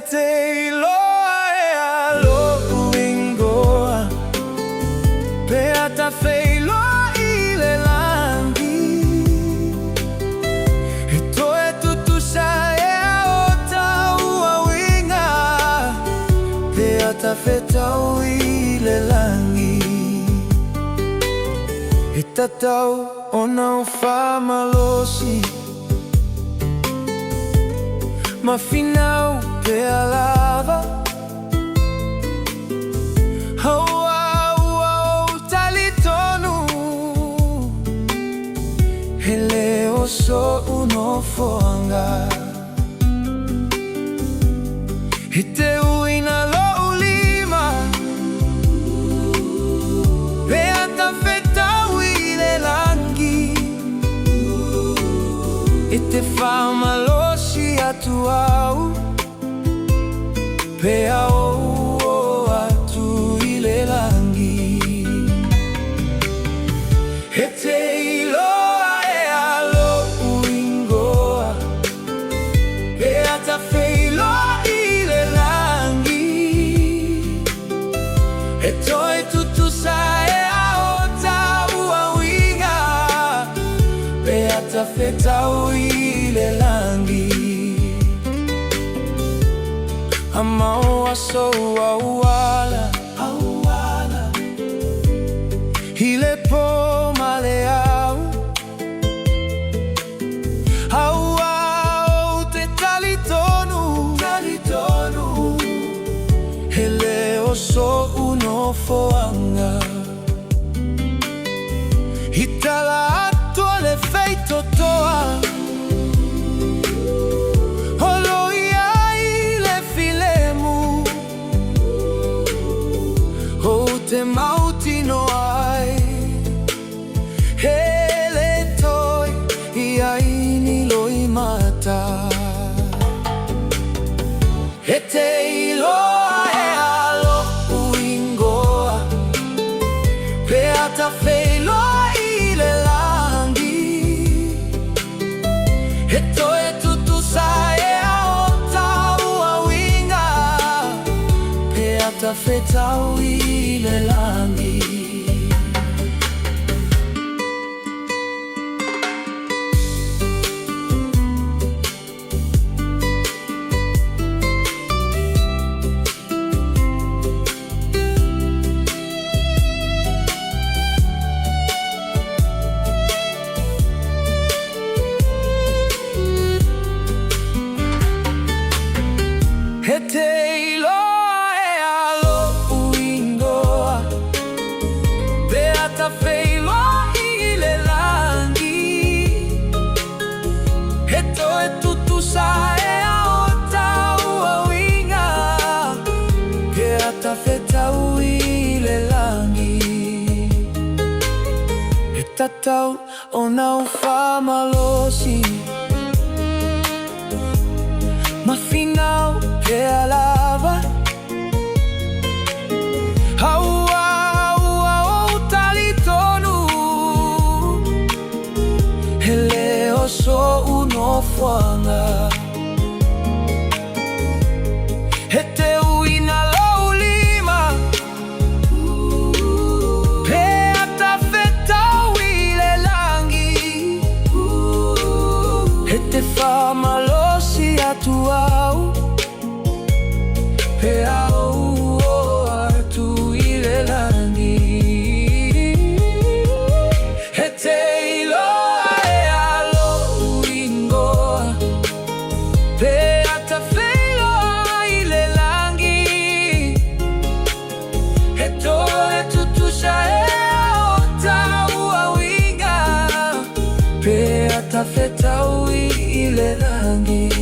te iloa e alo uingoa pe ata feiloa I le langi e toe tutusa e o taua winga pe ata fetau I le langi e tatau ona o whamalosi mafinau pe alava haua ua o talitonu he leo so uno foanga he te uina lo ulima pe ata fetau I le langi e te whamalosi atu au pe au atu I le langi he te iloa e alo uingoa pe ata feiloa I le langi he toe tutusa e ao taua winga pe ata fetau I le langi Amau aso auala Hile po male au Haua o te talitonu Hele o so uno foanga Hitala atua le feito toa te mauti no ai hele toi I aini Loimata he te iloa e alo uingoa pe ata feiloa I le langi he toi tutusa e ao taua winga pe ata fetau I le langi he te iloa e alo uingoa pe ata feiloa I le langi he toe tutusa e ao taua winga pe ata fetau I le langi he tatau ona o whamalosi mafinau pe alava haua ua o talitonu he leo so uno foanga he te uina lo ulima pe ata fetau I le langi he te whamalosi atu au pe au atu I le langi he te iloa e alo uingoa pe ata feiloa I le langi he toe tutusa e ao taua winga pe ata fetau I le langi